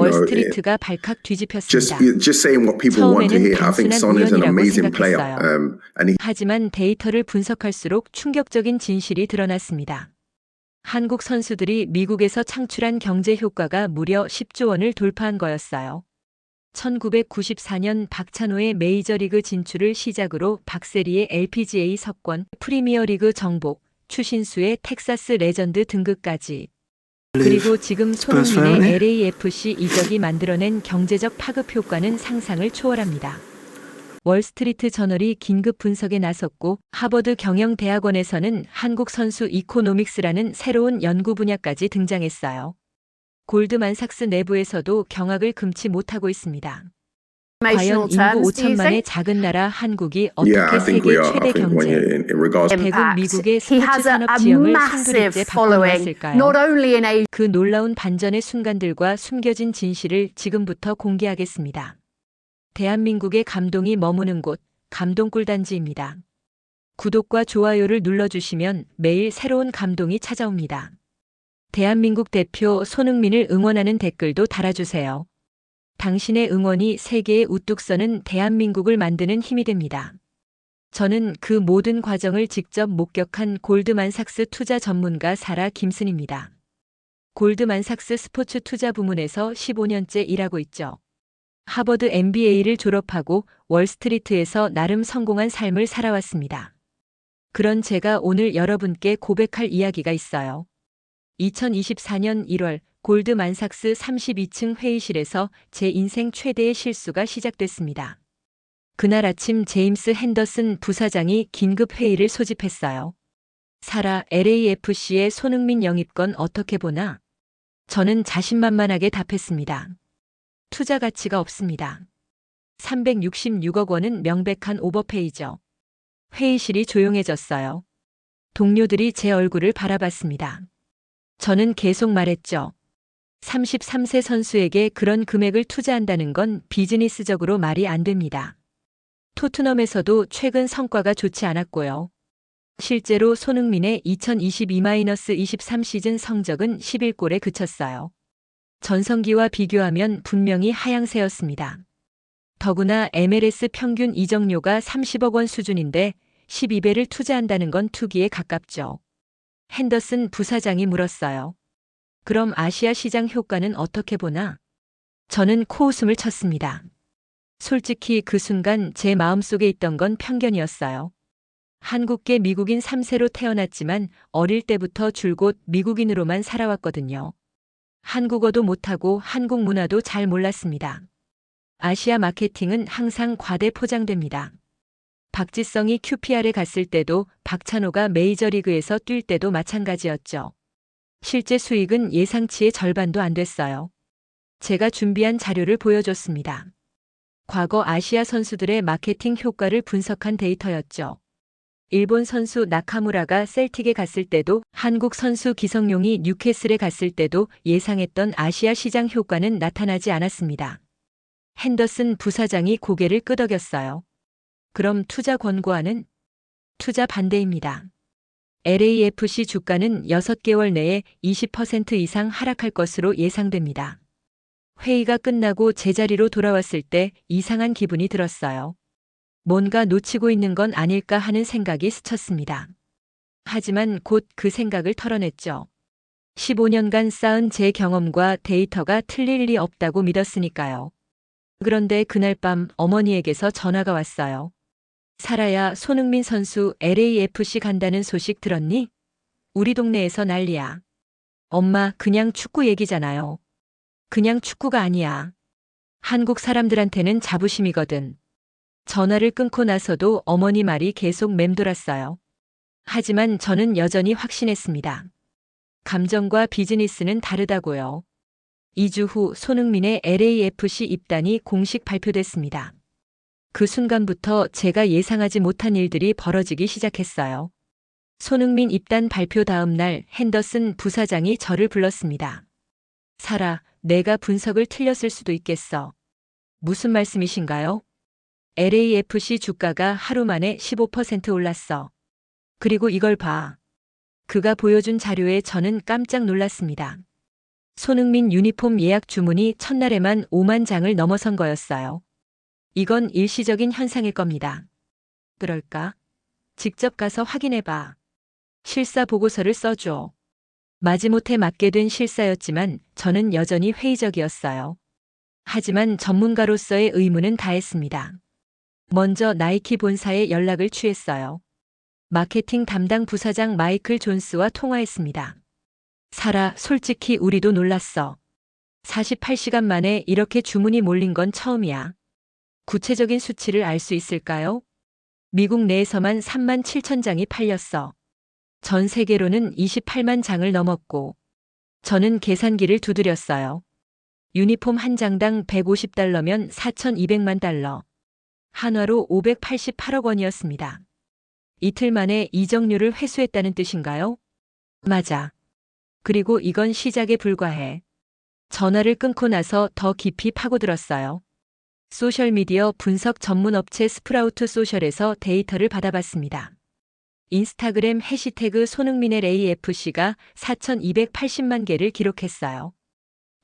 월스트리트가 발칵 뒤집혔습니다. just saying what people want to 처음에는 hear. I think 단순한 Son is an 우연이라고 amazing player, 생각했어요. and he 하지만 데이터를 분석할수록 충격적인 진실이 드러났습니다. 한국 선수들이 미국에서 창출한 경제 효과가 무려 10조 원을 돌파한 거였어요. 1994년 박찬호의 메이저리그 진출을 시작으로 박세리의 LPGA 석권, 프리미어리그 정복, 추신수의 텍사스 레전드 등극까지. 그리고 지금 손흥민의 LAFC 이적이 만들어낸 경제적 파급 효과는 상상을 초월합니다. 월스트리트 저널이 긴급 분석에 나섰고 하버드 경영대학원에서는 한국 선수 이코노믹스라는 새로운 연구 분야까지 등장했어요. 골드만삭스 내부에서도 경악을 금치 못하고 있습니다. 과연 인구 5천만의 작은 나라 한국이 어떻게 세계 최대 경제, 대국 미국의 스포츠 산업 지형을 송두리째 바꿔놓았을까요? 그 놀라운 반전의 순간들과 숨겨진 진실을 지금부터 공개하겠습니다. 대한민국의 감동이 머무는 곳, 감동꿀단지입니다. 구독과 좋아요를 눌러주시면 매일 새로운 감동이 찾아옵니다. 대한민국 대표 손흥민을 응원하는 댓글도 달아주세요. 당신의 응원이 세계에 우뚝 서는 대한민국을 만드는 힘이 됩니다. 저는 그 모든 과정을 직접 목격한 골드만삭스 투자 전문가 사라 김슨입니다. 골드만삭스 스포츠 투자 부문에서 15년째 일하고 있죠. 하버드 MBA를 졸업하고 월스트리트에서 나름 성공한 삶을 살아왔습니다. 그런 제가 오늘 여러분께 고백할 이야기가 있어요. 2024년 1월 골드만삭스 32층 회의실에서 제 인생 최대의 실수가 시작됐습니다. 그날 아침 제임스 핸더슨 부사장이 긴급 회의를 소집했어요. 사라, LAFC의 손흥민 영입건 어떻게 보나? 저는 자신만만하게 답했습니다. 투자 가치가 없습니다. 366억 원은 명백한 오버페이죠. 회의실이 조용해졌어요. 동료들이 제 얼굴을 바라봤습니다. 저는 계속 말했죠. 33세 선수에게 그런 금액을 투자한다는 건 비즈니스적으로 말이 안 됩니다. 토트넘에서도 최근 성과가 좋지 않았고요. 실제로 손흥민의 2022-23 시즌 성적은 11골에 그쳤어요. 전성기와 비교하면 분명히 하향세였습니다. 더구나 MLS 평균 이적료가 30억 원 수준인데 12배를 투자한다는 건 투기에 가깝죠. 핸더슨 부사장이 물었어요. 그럼 아시아 시장 효과는 어떻게 보나? 저는 코웃음을 쳤습니다. 솔직히 그 순간 제 마음속에 있던 건 편견이었어요. 한국계 미국인 3세로 태어났지만 어릴 때부터 줄곧 미국인으로만 살아왔거든요. 한국어도 못하고 한국 문화도 잘 몰랐습니다. 아시아 마케팅은 항상 과대 포장됩니다. 박지성이 QPR에 갔을 때도 박찬호가 메이저리그에서 뛸 때도 마찬가지였죠. 실제 수익은 예상치의 절반도 안 됐어요. 제가 준비한 자료를 보여줬습니다. 과거 아시아 선수들의 마케팅 효과를 분석한 데이터였죠. 일본 선수 나카무라가 셀틱에 갔을 때도 한국 선수 기성용이 뉴캐슬에 갔을 때도 예상했던 아시아 시장 효과는 나타나지 않았습니다. 핸더슨 부사장이 고개를 끄덕였어요. 그럼 투자 권고안은? 투자 반대입니다. LAFC 주가는 6개월 내에 20% 이상 하락할 것으로 예상됩니다. 회의가 끝나고 제자리로 돌아왔을 때 이상한 기분이 들었어요. 뭔가 놓치고 있는 건 아닐까 하는 생각이 스쳤습니다. 하지만 곧 그 생각을 털어냈죠. 15년간 쌓은 제 경험과 데이터가 틀릴 리 없다고 믿었으니까요. 그런데 그날 밤 어머니에게서 전화가 왔어요. 사라야, 손흥민 선수 LAFC 간다는 소식 들었니? 우리 동네에서 난리야. 엄마, 그냥 축구 얘기잖아요. 그냥 축구가 아니야. 한국 사람들한테는 자부심이거든. 전화를 끊고 나서도 어머니 말이 계속 맴돌았어요. 하지만 저는 여전히 확신했습니다. 감정과 비즈니스는 다르다고요. 2주 후 손흥민의 LAFC 입단이 공식 발표됐습니다. 그 순간부터 제가 예상하지 못한 일들이 벌어지기 시작했어요. 손흥민 입단 발표 다음 날 핸더슨 부사장이 저를 불렀습니다. 사라, 내가 분석을 틀렸을 수도 있겠어. 무슨 말씀이신가요? LAFC 주가가 하루 만에 15% 올랐어. 그리고 이걸 봐. 그가 보여준 자료에 저는 깜짝 놀랐습니다. 손흥민 유니폼 예약 주문이 첫날에만 5만 장을 넘어선 거였어요. 이건 일시적인 현상일 겁니다. 그럴까? 직접 가서 확인해봐. 실사 보고서를 써줘. 마지못해 맡게 된 실사였지만 저는 여전히 회의적이었어요. 하지만 전문가로서의 의무는 다했습니다. 먼저 나이키 본사에 연락을 취했어요. 마케팅 담당 부사장 마이클 존스와 통화했습니다. 사라, 솔직히 우리도 놀랐어. 48시간 만에 이렇게 주문이 몰린 건 처음이야. 구체적인 수치를 알 수 있을까요? 미국 내에서만 3만 7천 장이 팔렸어. 전 세계로는 28만 장을 넘었고, 저는 계산기를 두드렸어요. 유니폼 한 장당 150달러면 4,200만 달러. 한화로 588억 원이었습니다. 이틀 만에 이적료를 회수했다는 뜻인가요? 맞아. 그리고 이건 시작에 불과해. 전화를 끊고 나서 더 깊이 파고들었어요. 소셜미디어 분석 전문 업체 스프라우트 소셜에서 데이터를 받아봤습니다. 인스타그램 해시태그 손흥민의 AFC가 4,280만 개를 기록했어요.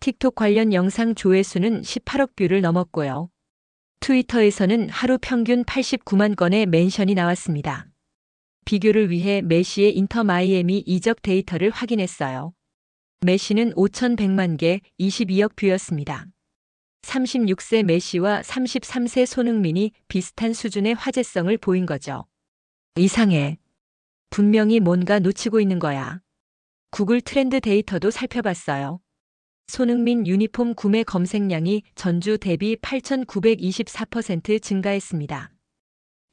틱톡 관련 영상 조회수는 18억 뷰를 넘었고요. 트위터에서는 하루 평균 89만 건의 멘션이 나왔습니다. 비교를 위해 메시의 인터 마이애미 이적 데이터를 확인했어요. 메시는 5,100만 개, 22억 뷰였습니다. 36세 메시와 33세 손흥민이 비슷한 수준의 화제성을 보인 거죠. 이상해. 분명히 뭔가 놓치고 있는 거야. 구글 트렌드 데이터도 살펴봤어요. 손흥민 유니폼 구매 검색량이 전주 대비 8,924% 증가했습니다.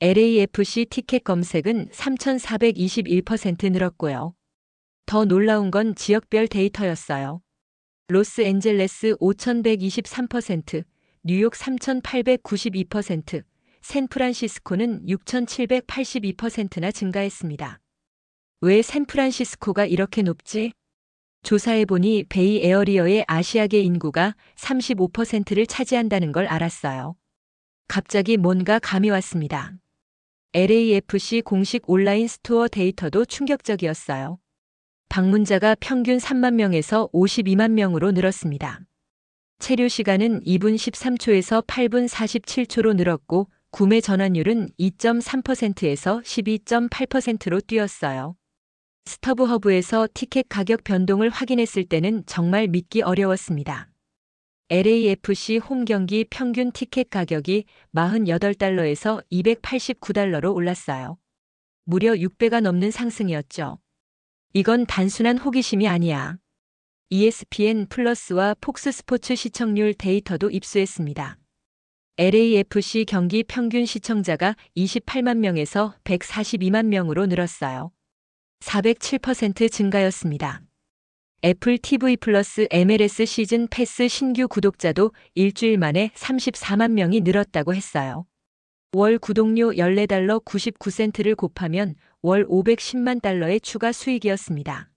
LAFC 티켓 검색은 3,421% 늘었고요. 더 놀라운 건 지역별 데이터였어요. 로스앤젤레스 5,123%, 뉴욕 3,892%, 샌프란시스코는 6,782%나 증가했습니다. 왜 샌프란시스코가 이렇게 높지? 조사해보니 베이 에어리어의 아시아계 인구가 35%를 차지한다는 걸 알았어요. 갑자기 뭔가 감이 왔습니다. LAFC 공식 온라인 스토어 데이터도 충격적이었어요. 방문자가 평균 3만 명에서 52만 명으로 늘었습니다. 체류 시간은 2분 13초에서 8분 47초로 늘었고 구매 전환율은 2.3%에서 12.8%로 뛰었어요. 스터브허브에서 티켓 가격 변동을 확인했을 때는 정말 믿기 어려웠습니다. LAFC 홈 경기 평균 티켓 가격이 48달러에서 289달러로 올랐어요. 무려 6배가 넘는 상승이었죠. 이건 단순한 호기심이 아니야. ESPN 플러스와 폭스 스포츠 시청률 데이터도 입수했습니다. LAFC 경기 평균 시청자가 28만 명에서 142만 명으로 늘었어요. 407% 증가였습니다. 애플 TV 플러스 MLS 시즌 패스 신규 구독자도 일주일 만에 34만 명이 늘었다고 했어요. 월 구독료 14달러 99센트를 곱하면 월 510만 달러의 추가 수익이었습니다.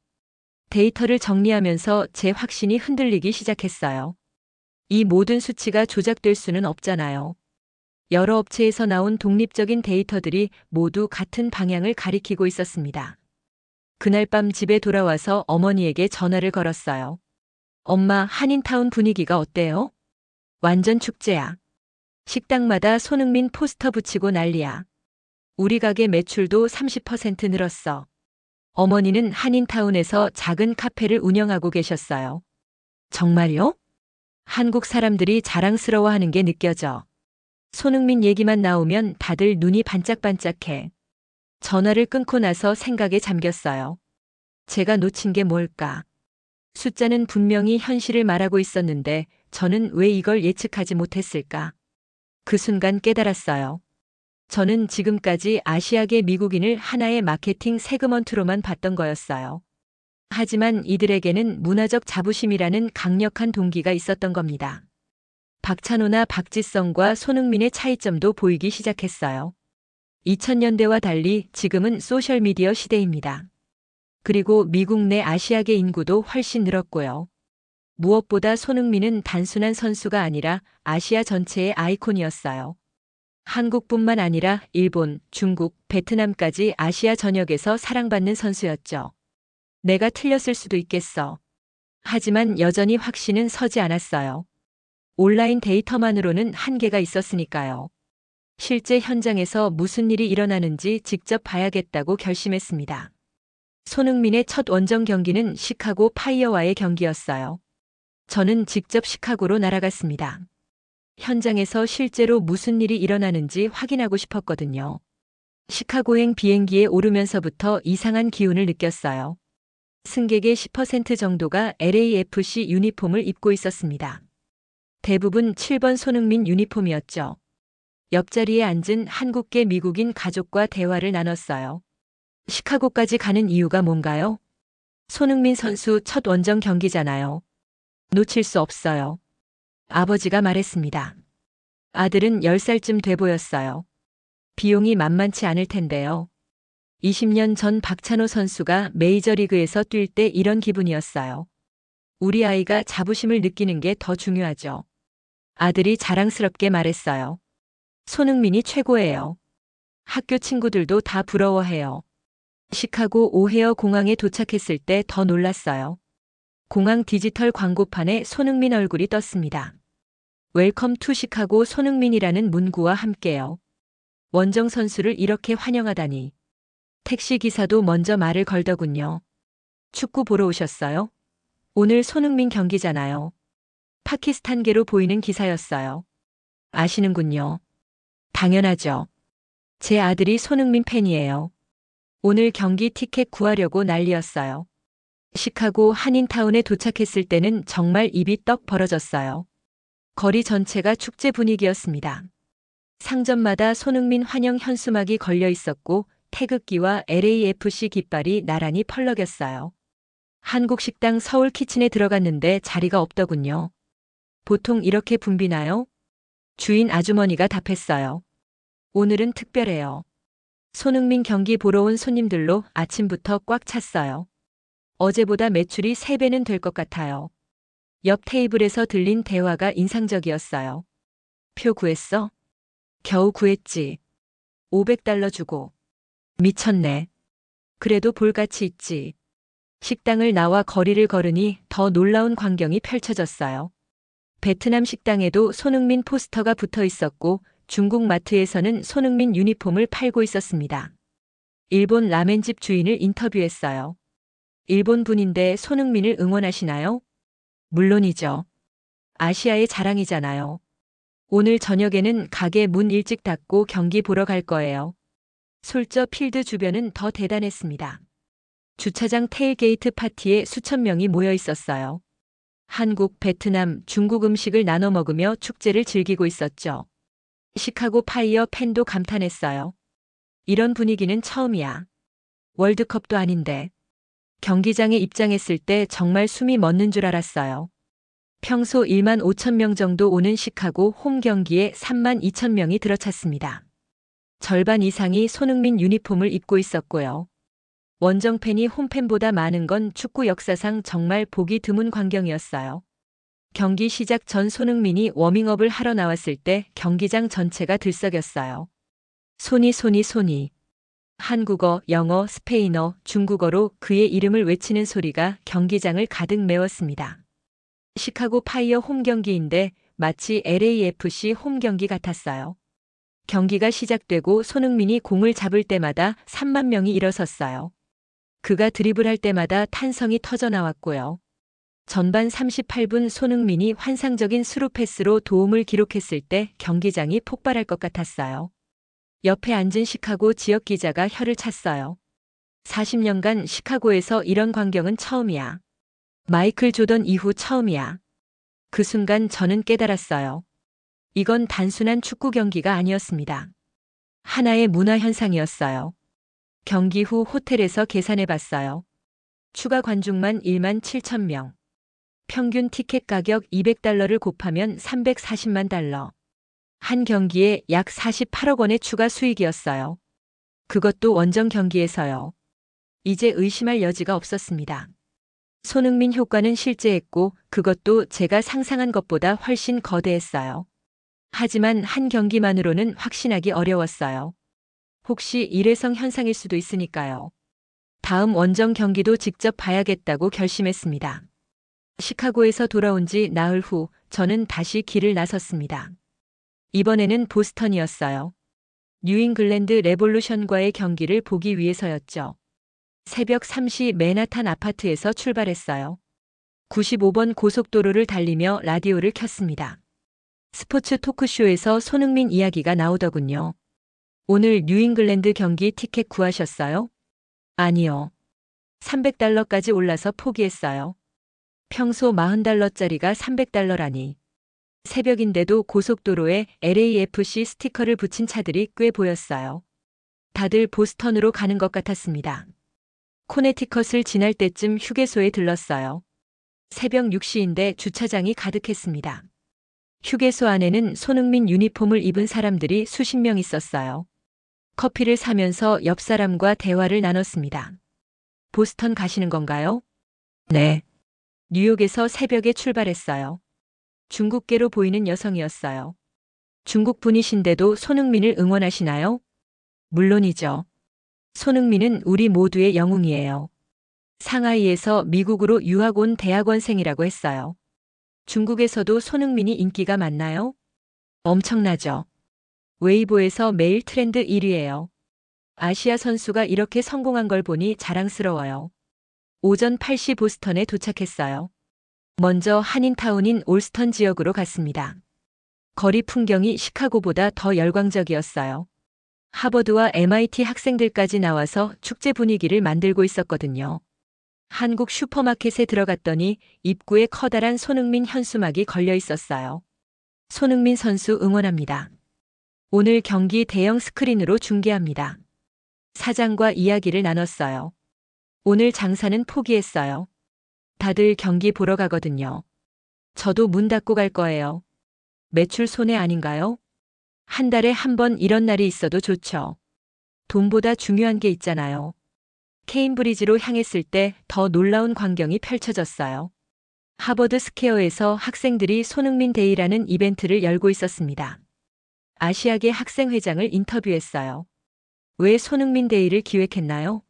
데이터를 정리하면서 제 확신이 흔들리기 시작했어요. 이 모든 수치가 조작될 수는 없잖아요. 여러 업체에서 나온 독립적인 데이터들이 모두 같은 방향을 가리키고 있었습니다. 그날 밤 집에 돌아와서 어머니에게 전화를 걸었어요. 엄마, 한인타운 분위기가 어때요? 완전 축제야. 식당마다 손흥민 포스터 붙이고 난리야. 우리 가게 매출도 30% 늘었어. 어머니는 한인타운에서 작은 카페를 운영하고 계셨어요. 정말요? 한국 사람들이 자랑스러워하는 게 느껴져. 손흥민 얘기만 나오면 다들 눈이 반짝반짝해. 전화를 끊고 나서 생각에 잠겼어요. 제가 놓친 게 뭘까? 숫자는 분명히 현실을 말하고 있었는데 저는 왜 이걸 예측하지 못했을까? 그 순간 깨달았어요. 저는 지금까지 아시아계 미국인을 하나의 마케팅 세그먼트로만 봤던 거였어요. 하지만 이들에게는 문화적 자부심이라는 강력한 동기가 있었던 겁니다. 박찬호나 박지성과 손흥민의 차이점도 보이기 시작했어요. 2000년대와 달리 지금은 소셜미디어 시대입니다. 그리고 미국 내 아시아계 인구도 훨씬 늘었고요. 무엇보다 손흥민은 단순한 선수가 아니라 아시아 전체의 아이콘이었어요. 한국뿐만 아니라 일본, 중국, 베트남까지 아시아 전역에서 사랑받는 선수였죠. 내가 틀렸을 수도 있겠어. 하지만 여전히 확신은 서지 않았어요. 온라인 데이터만으로는 한계가 있었으니까요. 실제 현장에서 무슨 일이 일어나는지 직접 봐야겠다고 결심했습니다. 손흥민의 첫 원정 경기는 시카고 파이어와의 경기였어요. 저는 직접 시카고로 날아갔습니다. 현장에서 실제로 무슨 일이 일어나는지 확인하고 싶었거든요. 시카고행 비행기에 오르면서부터 이상한 기운을 느꼈어요. 승객의 10% 정도가 LAFC 유니폼을 입고 있었습니다. 대부분 7번 손흥민 유니폼이었죠. 옆자리에 앉은 한국계 미국인 가족과 대화를 나눴어요. 시카고까지 가는 이유가 뭔가요? 손흥민 선수 첫 원정 경기잖아요. 놓칠 수 없어요. 아버지가 말했습니다. 아들은 10살쯤 돼 보였어요. 비용이 만만치 않을 텐데요. 20년 전 박찬호 선수가 메이저리그에서 뛸 때 이런 기분이었어요. 우리 아이가 자부심을 느끼는 게 더 중요하죠. 아들이 자랑스럽게 말했어요. 손흥민이 최고예요. 학교 친구들도 다 부러워해요. 시카고 오헤어 공항에 도착했을 때 더 놀랐어요. 공항 디지털 광고판에 손흥민 얼굴이 떴습니다. 웰컴 투 시카고 손흥민이라는 문구와 함께요. 원정 선수를 이렇게 환영하다니. 택시 기사도 먼저 말을 걸더군요. 축구 보러 오셨어요? 오늘 손흥민 경기잖아요. 파키스탄계로 보이는 기사였어요. 아시는군요. 당연하죠. 제 아들이 손흥민 팬이에요. 오늘 경기 티켓 구하려고 난리였어요. 시카고 한인타운에 도착했을 때는 정말 입이 떡 벌어졌어요. 거리 전체가 축제 분위기였습니다. 상점마다 손흥민 환영 현수막이 걸려 있었고 태극기와 LAFC 깃발이 나란히 펄럭였어요. 한국 식당 서울 키친에 들어갔는데 자리가 없더군요. 보통 이렇게 붐비나요? 주인 아주머니가 답했어요. 오늘은 특별해요. 손흥민 경기 보러 온 손님들로 아침부터 꽉 찼어요. 어제보다 매출이 3배는 될 것 같아요. 옆 테이블에서 들린 대화가 인상적이었어요. 표 구했어? 겨우 구했지. $500 주고. 미쳤네. 그래도 볼가치 있지. 식당을 나와 거리를 걸으니 더 놀라운 광경이 펼쳐졌어요. 베트남 식당에도 손흥민 포스터가 붙어 있었고 중국 마트에서는 손흥민 유니폼을 팔고 있었습니다. 일본 라멘집 주인을 인터뷰했어요. 일본 분인데 손흥민을 응원하시나요? 물론이죠. 아시아의 자랑이잖아요. 오늘 저녁에는 가게 문 일찍 닫고 경기 보러 갈 거예요. 솔저 필드 주변은 더 대단했습니다. 주차장 테일게이트 파티에 수천 명이 모여 있었어요. 한국, 베트남, 중국 음식을 나눠 먹으며 축제를 즐기고 있었죠. 시카고 파이어 팬도 감탄했어요. 이런 분위기는 처음이야. 월드컵도 아닌데. 경기장에 입장했을 때 정말 숨이 멎는 줄 알았어요. 평소 1만 5천 명 정도 오는 시카고 홈 경기에 3만 2천 명이 들어찼습니다. 절반 이상이 손흥민 유니폼을 입고 있었고요. 원정 팬이 홈팬보다 많은 건 축구 역사상 정말 보기 드문 광경이었어요. 경기 시작 전 손흥민이 워밍업을 하러 나왔을 때 경기장 전체가 들썩였어요. 손이. 한국어, 영어, 스페인어, 중국어로 그의 이름을 외치는 소리가 경기장을 가득 메웠습니다. 시카고 파이어 홈 경기인데 마치 LAFC 홈 경기 같았어요. 경기가 시작되고 손흥민이 공을 잡을 때마다 3만 명이 일어섰어요. 그가 드리블할 때마다 탄성이 터져 나왔고요. 전반 38분 손흥민이 환상적인 스루 패스로 도움을 기록했을 때 경기장이 폭발할 것 같았어요. 옆에 앉은 시카고 지역 기자가 혀를 찼어요. 40년간 시카고에서 이런 광경은 처음이야. 마이클 조던 이후 처음이야. 그 순간 저는 깨달았어요. 이건 단순한 축구 경기가 아니었습니다. 하나의 문화 현상이었어요. 경기 후 호텔에서 계산해 봤어요. 추가 관중만 1만 7천 명. 평균 티켓 가격 $200를 곱하면 340만 달러. 한 경기에 약 48억 원의 추가 수익이었어요. 그것도 원정 경기에서요. 이제 의심할 여지가 없었습니다. 손흥민 효과는 실제했고 그것도 제가 상상한 것보다 훨씬 거대했어요. 하지만 한 경기만으로는 확신하기 어려웠어요. 혹시 일회성 현상일 수도 있으니까요. 다음 원정 경기도 직접 봐야겠다고 결심했습니다. 시카고에서 돌아온 지 나흘 후 저는 다시 길을 나섰습니다. 이번에는 보스턴이었어요. 뉴잉글랜드 레볼루션과의 경기를 보기 위해서였죠. 새벽 3시 맨하탄 아파트에서 출발했어요. 95번 고속도로를 달리며 라디오를 켰습니다. 스포츠 토크쇼에서 손흥민 이야기가 나오더군요. 오늘 뉴잉글랜드 경기 티켓 구하셨어요? 아니요. $300까지 올라서 포기했어요. 평소 $40짜리가 $300라니. 새벽인데도 고속도로에 LAFC 스티커를 붙인 차들이 꽤 보였어요. 다들 보스턴으로 가는 것 같았습니다. 코네티컷을 지날 때쯤 휴게소에 들렀어요. 새벽 6시인데 주차장이 가득했습니다. 휴게소 안에는 손흥민 유니폼을 입은 사람들이 수십 명 있었어요. 커피를 사면서 옆 사람과 대화를 나눴습니다. 보스턴 가시는 건가요? 네. 뉴욕에서 새벽에 출발했어요. 중국계로 보이는 여성이었어요. 중국 분이신데도 손흥민을 응원하시나요? 물론이죠. 손흥민은 우리 모두의 영웅이에요. 상하이에서 미국으로 유학 온 대학원생이라고 했어요. 중국에서도 손흥민이 인기가 많나요? 엄청나죠. 웨이보에서 매일 트렌드 1위예요. 아시아 선수가 이렇게 성공한 걸 보니 자랑스러워요. 오전 8시 보스턴에 도착했어요. 먼저 한인타운인 올스턴 지역으로 갔습니다. 거리 풍경이 시카고보다 더 열광적이었어요. 하버드와 MIT 학생들까지 나와서 축제 분위기를 만들고 있었거든요. 한국 슈퍼마켓에 들어갔더니 입구에 커다란 손흥민 현수막이 걸려 있었어요. 손흥민 선수 응원합니다. 오늘 경기 대형 스크린으로 중계합니다. 사장과 이야기를 나눴어요. 오늘 장사는 포기했어요. 다들 경기 보러 가거든요. 저도 문 닫고 갈 거예요. 매출 손해 아닌가요? 한 달에 한 번 이런 날이 있어도 좋죠. 돈보다 중요한 게 있잖아요. 케임브리지로 향했을 때 더 놀라운 광경이 펼쳐졌어요. 하버드 스퀘어에서 학생들이 손흥민 데이라는 이벤트를 열고 있었습니다. 아시아계 학생회장을 인터뷰했어요. 왜 손흥민 데이를 기획했나요?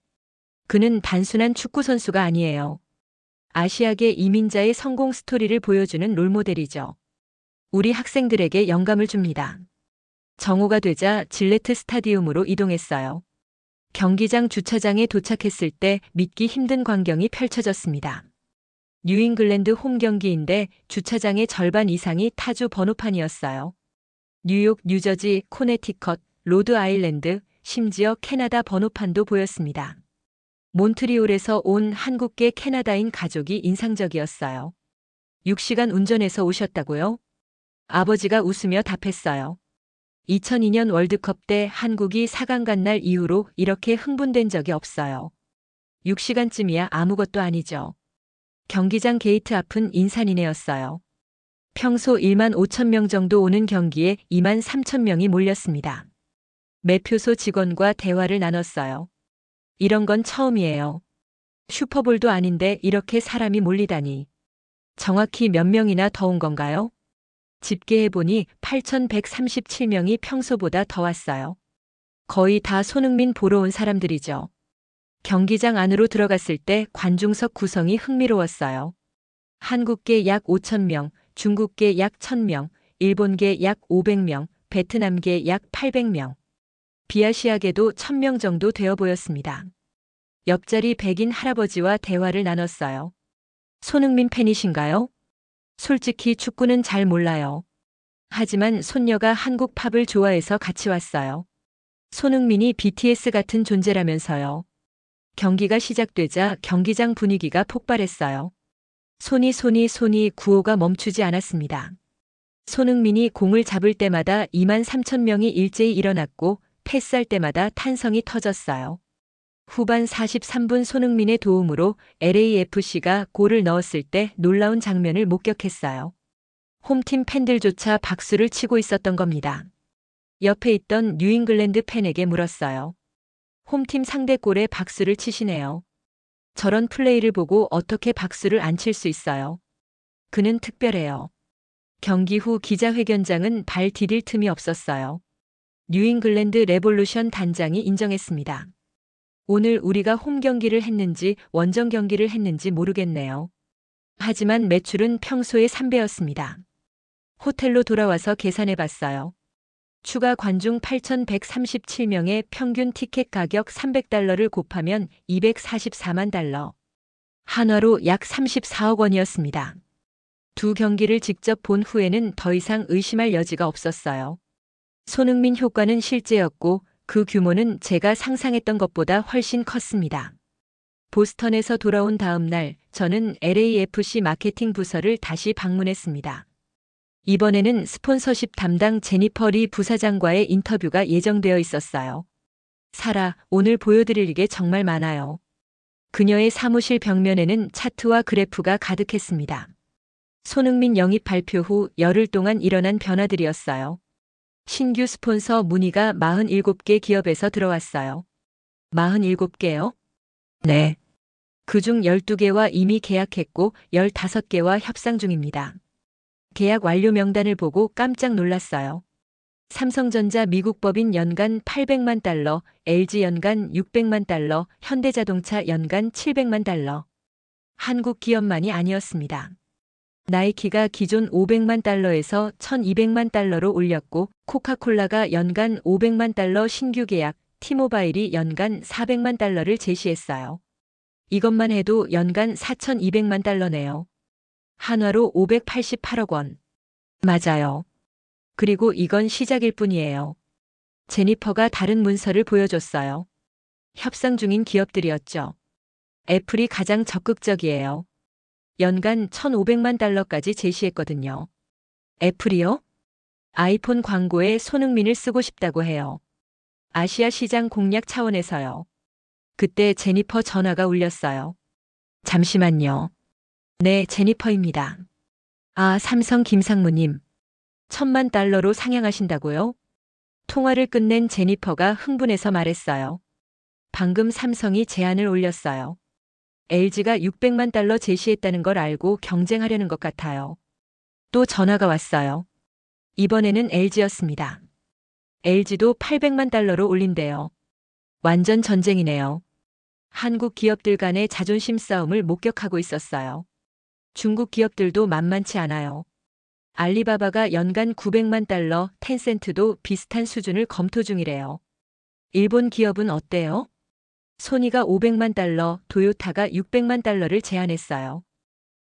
그는 단순한 축구선수가 아니에요. 아시아계 이민자의 성공 스토리를 보여주는 롤모델이죠. 우리 학생들에게 영감을 줍니다. 정오가 되자 질레트 스타디움으로 이동했어요. 경기장 주차장에 도착했을 때 믿기 힘든 광경이 펼쳐졌습니다. 뉴잉글랜드 홈 경기인데 주차장의 절반 이상이 타주 번호판이었어요. 뉴욕, 뉴저지, 코네티컷, 로드 아일랜드, 심지어 캐나다 번호판도 보였습니다. 몬트리올에서 온 한국계 캐나다인 가족이 인상적이었어요. 6시간 운전해서 오셨다고요? 아버지가 웃으며 답했어요. 2002년 월드컵 때 한국이 4강 간 날 이후로 이렇게 흥분된 적이 없어요. 6시간쯤이야 아무것도 아니죠. 경기장 게이트 앞은 인산이네였어요. 평소 1만 5천 명 정도 오는 경기에 2만 3천 명이 몰렸습니다. 매표소 직원과 대화를 나눴어요. 이런 건 처음이에요. 슈퍼볼도 아닌데 이렇게 사람이 몰리다니. 정확히 몇 명이나 더 온 건가요? 집계해보니 8,137명이 평소보다 더 왔어요. 거의 다 손흥민 보러 온 사람들이죠. 경기장 안으로 들어갔을 때 관중석 구성이 흥미로웠어요. 한국계 약 5,000명, 중국계 약 1,000명, 일본계 약 500명, 베트남계 약 800명. 비아시아계도 1,000명 정도 되어 보였습니다. 옆자리 백인 할아버지와 대화를 나눴어요. 손흥민 팬이신가요? 솔직히 축구는 잘 몰라요. 하지만 손녀가 한국 팝을 좋아해서 같이 왔어요. 손흥민이 BTS 같은 존재라면서요. 경기가 시작되자 경기장 분위기가 폭발했어요. 손이 구호가 멈추지 않았습니다. 손흥민이 공을 잡을 때마다 2만 3천 명이 일제히 일어났고 패스할 때마다 탄성이 터졌어요. 후반 43분 손흥민의 도움으로 LAFC가 골을 넣었을 때 놀라운 장면을 목격했어요. 홈팀 팬들조차 박수를 치고 있었던 겁니다. 옆에 있던 뉴잉글랜드 팬에게 물었어요. 홈팀 상대 골에 박수를 치시네요. 저런 플레이를 보고 어떻게 박수를 안 칠 수 있어요? 그는 특별해요. 경기 후 기자회견장은 발 디딜 틈이 없었어요. 뉴잉글랜드 레볼루션 단장이 인정했습니다. 오늘 우리가 홈 경기를 했는지 원정 경기를 했는지 모르겠네요. 하지만 매출은 평소의 3배였습니다. 호텔로 돌아와서 계산해 봤어요. 추가 관중 8,137명의 평균 티켓 가격 $300를 곱하면 244만 달러. 한화로 약 34억 원이었습니다. 두 경기를 직접 본 후에는 더 이상 의심할 여지가 없었어요. 손흥민 효과는 실제였고 그 규모는 제가 상상했던 것보다 훨씬 컸습니다. 보스턴에서 돌아온 다음 날 저는 LAFC 마케팅 부서를 다시 방문했습니다. 이번에는 스폰서십 담당 제니퍼 리 부사장과의 인터뷰가 예정되어 있었어요. 사라, 오늘 보여드릴 게 정말 많아요. 그녀의 사무실 벽면에는 차트와 그래프가 가득했습니다. 손흥민 영입 발표 후 열흘 동안 일어난 변화들이었어요. 신규 스폰서 문의가 47개 기업에서 들어왔어요. 47개요? 네. 그중 12개와 이미 계약했고 15개와 협상 중입니다. 계약 완료 명단을 보고 깜짝 놀랐어요. 삼성전자 미국 법인 연간 800만 달러, LG 연간 600만 달러, 현대자동차 연간 700만 달러. 한국 기업만이 아니었습니다. 나이키가 기존 500만 달러에서 1200만 달러로 올렸고 코카콜라가 연간 500만 달러 신규 계약, 티모바일이 연간 400만 달러를 제시했어요. 이것만 해도 연간 4200만 달러네요. 한화로 588억 원. 맞아요. 그리고 이건 시작일 뿐이에요. 제니퍼가 다른 문서를 보여줬어요. 협상 중인 기업들이었죠. 애플이 가장 적극적이에요. 연간 1500만 달러까지 제시했거든요. 애플이요? 아이폰 광고에 손흥민을 쓰고 싶다고 해요. 아시아 시장 공략 차원에서요. 그때 제니퍼 전화가 울렸어요. 잠시만요. 네, 제니퍼입니다. 아, 삼성 김상무님. 1000만 달러로 상향하신다고요? 통화를 끝낸 제니퍼가 흥분해서 말했어요. 방금 삼성이 제안을 올렸어요. LG가 600만 달러 제시했다는 걸 알고 경쟁하려는 것 같아요. 또 전화가 왔어요. 이번에는 LG였습니다. LG도 800만 달러로 올린대요. 완전 전쟁이네요. 한국 기업들 간의 자존심 싸움을 목격하고 있었어요. 중국 기업들도 만만치 않아요. 알리바바가 연간 900만 달러, 텐센트도 비슷한 수준을 검토 중이래요. 일본 기업은 어때요? 소니가 500만 달러, 도요타가 600만 달러를 제안했어요.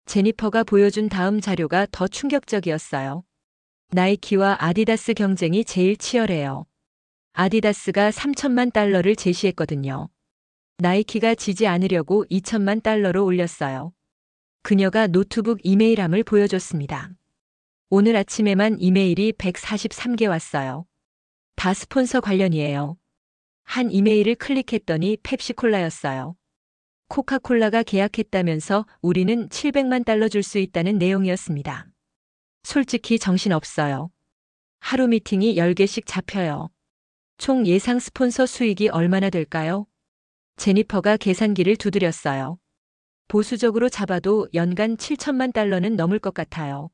제니퍼가 보여준 다음 자료가 더 충격적이었어요. 나이키와 아디다스 경쟁이 제일 치열해요. 아디다스가 3천만 달러를 제시했거든요. 나이키가 지지 않으려고 2천만 달러로 올렸어요. 그녀가 노트북 이메일함을 보여줬습니다. 오늘 아침에만 이메일이 143개 왔어요. 다 스폰서 관련이에요. 한 이메일을 클릭했더니 펩시콜라였어요. 코카콜라가 계약했다면서 우리는 700만 달러 줄 수 있다는 내용이었습니다. 솔직히 정신없어요. 하루 미팅이 10개씩 잡혀요. 총 예상 스폰서 수익이 얼마나 될까요? 제니퍼가 계산기를 두드렸어요. 보수적으로 잡아도 연간 7천만 달러는 넘을 것 같아요.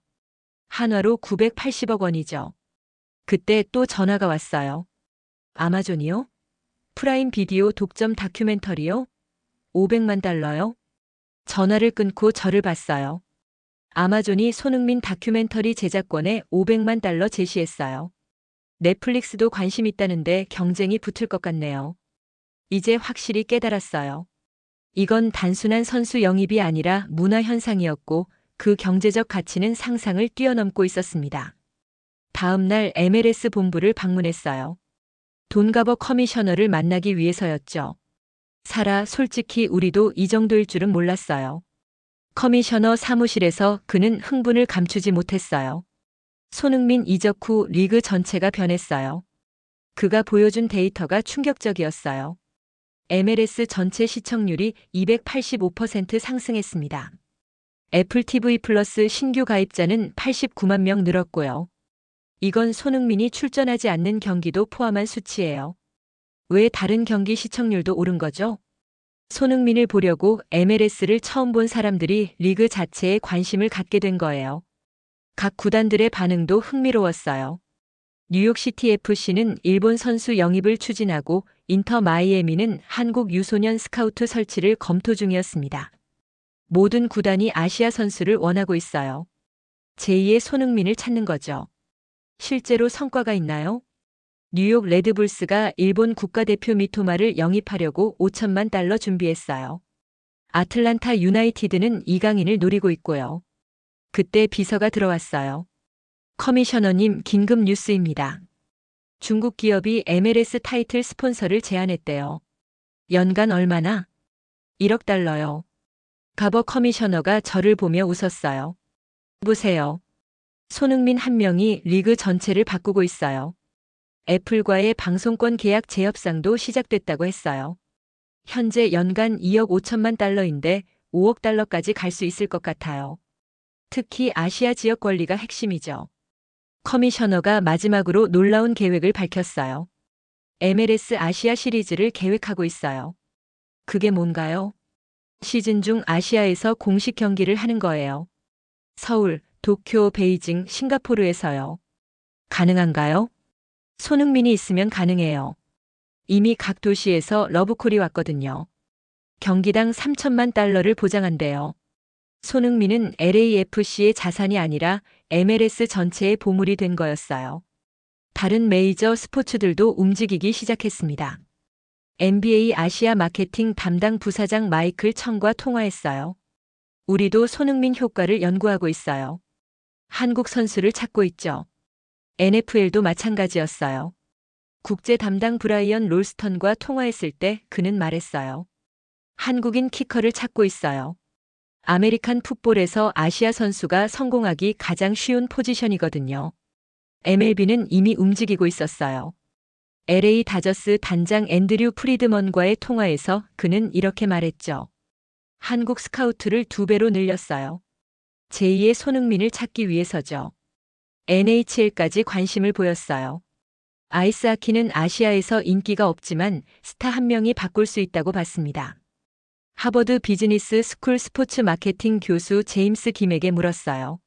한화로 980억 원이죠. 그때 또 전화가 왔어요. 아마존이요? 프라임 비디오 독점 다큐멘터리요? 500만 달러요? 전화를 끊고 저를 봤어요. 아마존이 손흥민 다큐멘터리 제작권에 500만 달러 제시했어요. 넷플릭스도 관심 있다는데 경쟁이 붙을 것 같네요. 이제 확실히 깨달았어요. 이건 단순한 선수 영입이 아니라 문화 현상이었고 그 경제적 가치는 상상을 뛰어넘고 있었습니다. 다음 날 MLS 본부를 방문했어요. 돈가버 커미셔너를 만나기 위해서였죠. 사라, 솔직히 우리도 이 정도일 줄은 몰랐어요. 커미셔너 사무실에서 그는 흥분을 감추지 못했어요. 손흥민 이적 후 리그 전체가 변했어요. 그가 보여준 데이터가 충격적이었어요. MLS 전체 시청률이 285% 상승했습니다. 애플 TV 플러스 신규 가입자는 89만 명 늘었고요. 이건 손흥민이 출전하지 않는 경기도 포함한 수치예요. 왜 다른 경기 시청률도 오른 거죠? 손흥민을 보려고 MLS를 처음 본 사람들이 리그 자체에 관심을 갖게 된 거예요. 각 구단들의 반응도 흥미로웠어요. 뉴욕시티 FC는 일본 선수 영입을 추진하고 인터 마이애미는 한국 유소년 스카우트 설치를 검토 중이었습니다. 모든 구단이 아시아 선수를 원하고 있어요. 제2의 손흥민을 찾는 거죠. 실제로 성과가 있나요? 뉴욕 레드불스가 일본 국가대표 미토마를 영입하려고 5천만 달러 준비했어요. 아틀란타 유나이티드는 이강인을 노리고 있고요. 그때 비서가 들어왔어요. 커미셔너님, 긴급 뉴스입니다. 중국 기업이 MLS 타이틀 스폰서를 제안했대요. 연간 얼마나? 1억 달러요. 가버 커미셔너가 저를 보며 웃었어요. 보세요. 손흥민 한 명이 리그 전체를 바꾸고 있어요. 애플과의 방송권 계약 재협상도 시작됐다고 했어요. 현재 연간 2억 5천만 달러인데 5억 달러까지 갈 수 있을 것 같아요. 특히 아시아 지역 권리가 핵심이죠. 커미셔너가 마지막으로 놀라운 계획을 밝혔어요. MLS 아시아 시리즈를 계획하고 있어요. 그게 뭔가요? 시즌 중 아시아에서 공식 경기를 하는 거예요. 서울, 도쿄, 베이징, 싱가포르에서요. 가능한가요? 손흥민이 있으면 가능해요. 이미 각 도시에서 러브콜이 왔거든요. 경기당 3천만 달러를 보장한대요. 손흥민은 LAFC의 자산이 아니라 MLS 전체의 보물이 된 거였어요. 다른 메이저 스포츠들도 움직이기 시작했습니다. NBA 아시아 마케팅 담당 부사장 마이클 청과 통화했어요. 우리도 손흥민 효과를 연구하고 있어요. 한국 선수를 찾고 있죠. NFL도 마찬가지였어요. 국제 담당 브라이언 롤스턴과 통화했을 때 그는 말했어요. 한국인 키커를 찾고 있어요. 아메리칸 풋볼에서 아시아 선수가 성공하기 가장 쉬운 포지션이거든요. MLB는 이미 움직이고 있었어요. LA 다저스 단장 앤드류 프리드먼과의 통화에서 그는 이렇게 말했죠. 한국 스카우트를 2배로 늘렸어요. 제2의 손흥민을 찾기 위해서죠. NHL까지 관심을 보였어요. 아이스하키는 아시아에서 인기가 없지만 스타 한 명이 바꿀 수 있다고 봤습니다. 하버드 비즈니스 스쿨 스포츠 마케팅 교수 제임스 김에게 물었어요.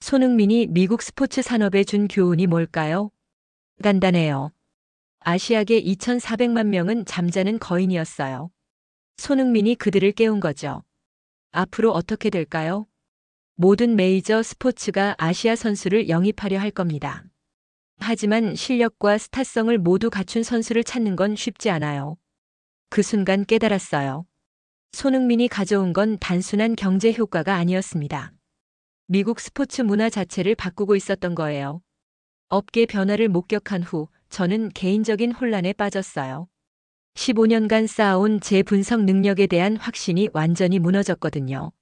손흥민이 미국 스포츠 산업에 준 교훈이 뭘까요? 간단해요. 아시아계 2,400만 명은 잠자는 거인이었어요. 손흥민이 그들을 깨운 거죠. 앞으로 어떻게 될까요? 모든 메이저 스포츠가 아시아 선수를 영입하려 할 겁니다. 하지만 실력과 스타성을 모두 갖춘 선수를 찾는 건 쉽지 않아요. 그 순간 깨달았어요. 손흥민이 가져온 건 단순한 경제 효과가 아니었습니다. 미국 스포츠 문화 자체를 바꾸고 있었던 거예요. 업계 변화를 목격한 후 저는 개인적인 혼란에 빠졌어요. 15년간 쌓아온 제 분석 능력에 대한 확신이 완전히 무너졌거든요.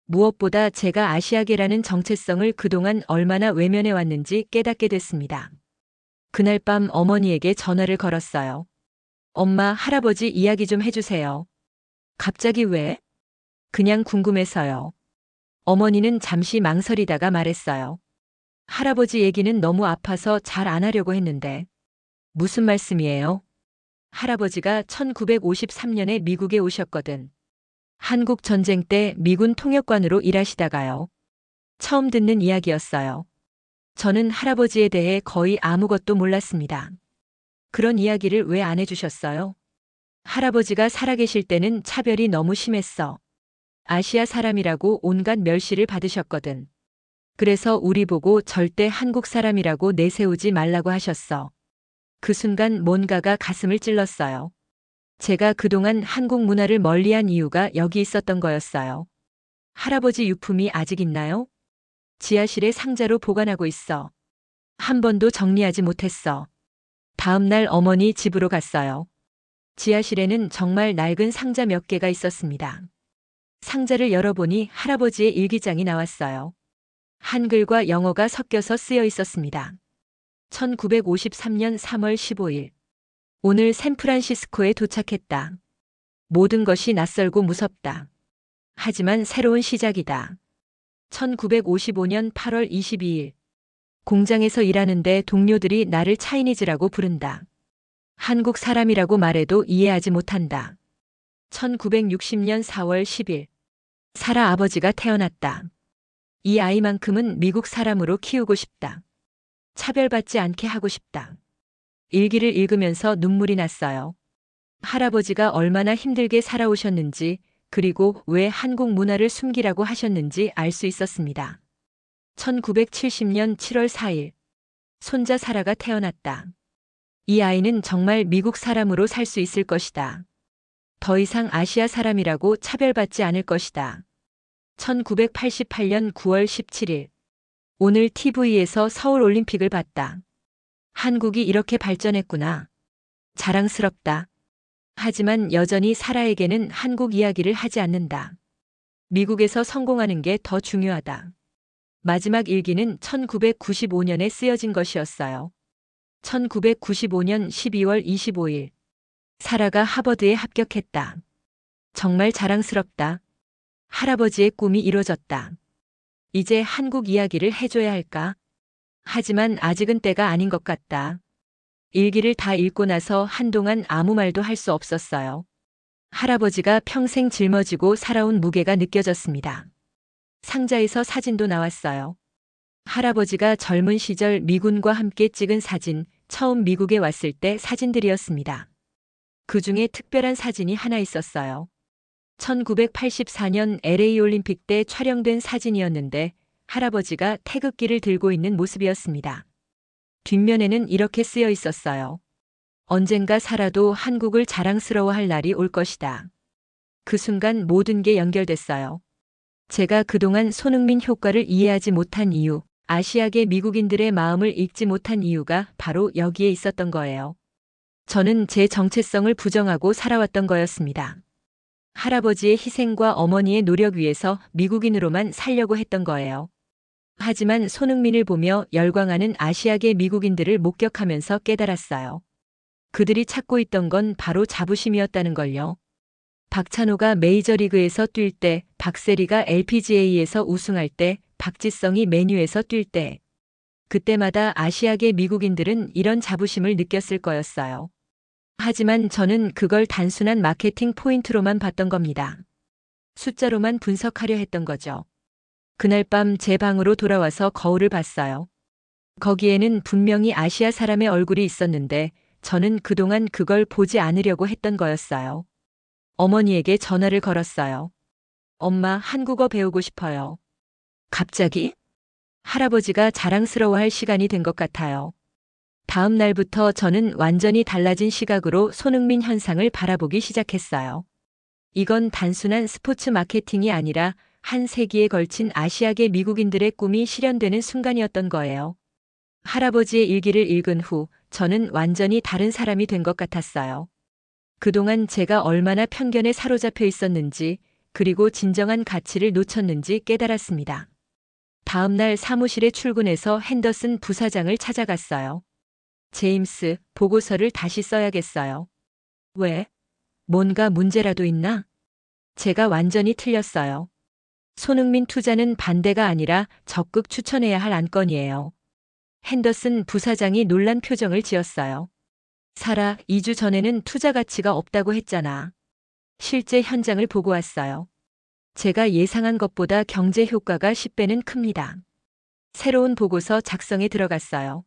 무엇보다 제가 아시아계라는 정체성을 그동안 얼마나 외면해 왔는지 깨닫게 됐습니다. 그날 밤 어머니에게 전화를 걸었어요. 엄마, 할아버지 이야기 좀 해주세요. 갑자기 왜? 그냥 궁금해서요. 어머니는 잠시 망설이다가 말했어요. 할아버지 얘기는 너무 아파서 잘 안 하려고 했는데. 무슨 말씀이에요? 할아버지가 1953년에 미국에 오셨거든. 한국 전쟁 때 미군 통역관으로 일하시다가요. 처음 듣는 이야기였어요. 저는 할아버지에 대해 거의 아무것도 몰랐습니다. 그런 이야기를 왜 안 해주셨어요? 할아버지가 살아계실 때는 차별이 너무 심했어. 아시아 사람이라고 온갖 멸시를 받으셨거든. 그래서 우리 보고 절대 한국 사람이라고 내세우지 말라고 하셨어. 그 순간 뭔가가 가슴을 찔렀어요. 제가 그동안 한국 문화를 멀리한 이유가 여기 있었던 거였어요. 할아버지 유품이 아직 있나요? 지하실에 상자로 보관하고 있어. 한 번도 정리하지 못했어. 다음 날 어머니 집으로 갔어요. 지하실에는 정말 낡은 상자 몇 개가 있었습니다. 상자를 열어보니 할아버지의 일기장이 나왔어요. 한글과 영어가 섞여서 쓰여 있었습니다. 1953년 3월 15일. 오늘 샌프란시스코에 도착했다. 모든 것이 낯설고 무섭다. 하지만 새로운 시작이다. 1955년 8월 22일. 공장에서 일하는데 동료들이 나를 차이니즈라고 부른다. 한국 사람이라고 말해도 이해하지 못한다. 1960년 4월 10일. 사라 아버지가 태어났다. 이 아이만큼은 미국 사람으로 키우고 싶다. 차별받지 않게 하고 싶다. 일기를 읽으면서 눈물이 났어요. 할아버지가 얼마나 힘들게 살아오셨는지, 그리고 왜 한국 문화를 숨기라고 하셨는지 알 수 있었습니다. 1970년 7월 4일, 손자 사라가 태어났다. 이 아이는 정말 미국 사람으로 살 수 있을 것이다. 더 이상 아시아 사람이라고 차별받지 않을 것이다. 1988년 9월 17일, 오늘 TV에서 서울 올림픽을 봤다. 한국이 이렇게 발전했구나. 자랑스럽다. 하지만 여전히 사라에게는 한국 이야기를 하지 않는다. 미국에서 성공하는 게 더 중요하다. 마지막 일기는 1995년에 쓰여진 것이었어요. 1995년 12월 25일. 사라가 하버드에 합격했다. 정말 자랑스럽다. 할아버지의 꿈이 이루어졌다. 이제 한국 이야기를 해줘야 할까? 하지만 아직은 때가 아닌 것 같다. 일기를 다 읽고 나서 한동안 아무 말도 할 수 없었어요. 할아버지가 평생 짊어지고 살아온 무게가 느껴졌습니다. 상자에서 사진도 나왔어요. 할아버지가 젊은 시절 미군과 함께 찍은 사진, 처음 미국에 왔을 때 사진들이었습니다. 그 중에 특별한 사진이 하나 있었어요. 1984년 LA 올림픽 때 촬영된 사진이었는데 할아버지가 태극기를 들고 있는 모습이었습니다. 뒷면에는 이렇게 쓰여 있었어요. 언젠가 살아도 한국을 자랑스러워할 날이 올 것이다. 그 순간 모든 게 연결됐어요. 제가 그동안 손흥민 효과를 이해하지 못한 이유, 아시아계 미국인들의 마음을 읽지 못한 이유가 바로 여기에 있었던 거예요. 저는 제 정체성을 부정하고 살아왔던 거였습니다. 할아버지의 희생과 어머니의 노력 위에서 미국인으로만 살려고 했던 거예요. 하지만 손흥민을 보며 열광하는 아시아계 미국인들을 목격하면서 깨달았어요. 그들이 찾고 있던 건 바로 자부심이었다는 걸요. 박찬호가 메이저리그에서 뛸 때, 박세리가 LPGA에서 우승할 때, 박지성이 맨유에서 뛸 때, 그때마다 아시아계 미국인들은 이런 자부심을 느꼈을 거였어요. 하지만 저는 그걸 단순한 마케팅 포인트로만 봤던 겁니다. 숫자로만 분석하려 했던 거죠. 그날 밤 제 방으로 돌아와서 거울을 봤어요. 거기에는 분명히 아시아 사람의 얼굴이 있었는데 저는 그동안 그걸 보지 않으려고 했던 거였어요. 어머니에게 전화를 걸었어요. 엄마, 한국어 배우고 싶어요. 갑자기? 할아버지가 자랑스러워할 시간이 된 것 같아요. 다음 날부터 저는 완전히 달라진 시각으로 손흥민 현상을 바라보기 시작했어요. 이건 단순한 스포츠 마케팅이 아니라 한 세기에 걸친 아시아계 미국인들의 꿈이 실현되는 순간이었던 거예요. 할아버지의 일기를 읽은 후 저는 완전히 다른 사람이 된 것 같았어요. 그동안 제가 얼마나 편견에 사로잡혀 있었는지, 그리고 진정한 가치를 놓쳤는지 깨달았습니다. 다음 날 사무실에 출근해서 핸더슨 부사장을 찾아갔어요. 제임스, 보고서를 다시 써야겠어요. 왜? 뭔가 문제라도 있나? 제가 완전히 틀렸어요. 손흥민 투자는 반대가 아니라 적극 추천해야 할 안건이에요. 핸더슨 부사장이 놀란 표정을 지었어요. 사라, 2주 전에는 투자 가치가 없다고 했잖아. 실제 현장을 보고 왔어요. 제가 예상한 것보다 경제 효과가 10배는 큽니다. 새로운 보고서 작성에 들어갔어요.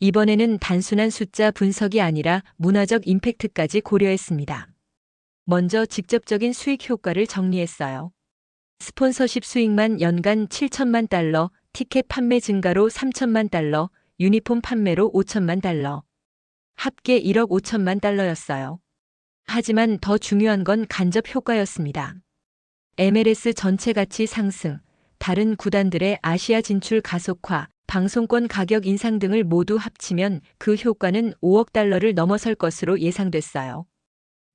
이번에는 단순한 숫자 분석이 아니라 문화적 임팩트까지 고려했습니다. 먼저 직접적인 수익 효과를 정리했어요. 스폰서십 수익만 연간 7천만 달러, 티켓 판매 증가로 3천만 달러, 유니폼 판매로 5천만 달러. 합계 1억 5천만 달러였어요. 하지만 더 중요한 건 간접 효과였습니다. MLS 전체 가치 상승, 다른 구단들의 아시아 진출 가속화, 방송권 가격 인상 등을 모두 합치면 그 효과는 5억 달러를 넘어설 것으로 예상됐어요.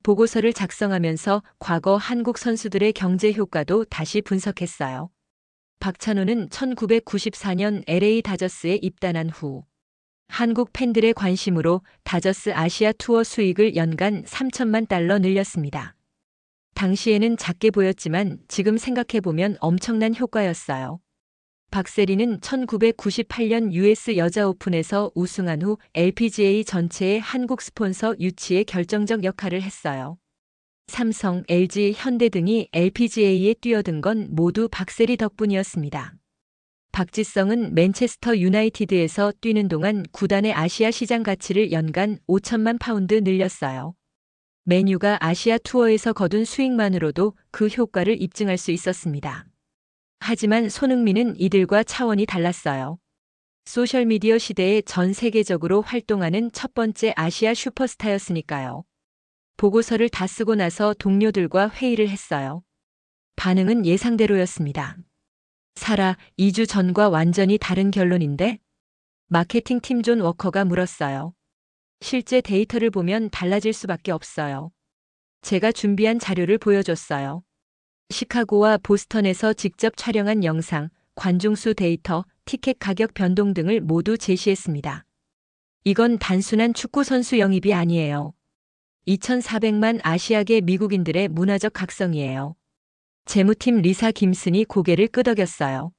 보고서를 작성하면서 과거 한국 선수들의 경제 효과도 다시 분석했어요. 박찬호는 1994년 LA 다저스에 입단한 후 한국 팬들의 관심으로 다저스 아시아 투어 수익을 연간 3천만 달러 늘렸습니다. 당시에는 작게 보였지만 지금 생각해보면 엄청난 효과였어요. 박세리는 1998년 US 여자 오픈에서 우승한 후 LPGA 전체의 한국 스폰서 유치에 결정적 역할을 했어요. 삼성, LG, 현대 등이 LPGA에 뛰어든 건 모두 박세리 덕분이었습니다. 박지성은 맨체스터 유나이티드에서 뛰는 동안 구단의 아시아 시장 가치를 연간 5천만 파운드 늘렸어요. 메뉴가 아시아 투어에서 거둔 수익만으로도 그 효과를 입증할 수 있었습니다. 하지만 손흥민은 이들과 차원이 달랐어요. 소셜미디어 시대에 전 세계적으로 활동하는 첫 번째 아시아 슈퍼스타였으니까요. 보고서를 다 쓰고 나서 동료들과 회의를 했어요. 반응은 예상대로였습니다. 사라, 2주 전과 완전히 다른 결론인데? 마케팅 팀 존 워커가 물었어요. 실제 데이터를 보면 달라질 수밖에 없어요. 제가 준비한 자료를 보여줬어요. 시카고와 보스턴에서 직접 촬영한 영상, 관중수 데이터, 티켓 가격 변동 등을 모두 제시했습니다. 이건 단순한 축구선수 영입이 아니에요. 2,400만 아시아계 미국인들의 문화적 각성이에요. 재무팀 리사 김슨이 고개를 끄덕였어요.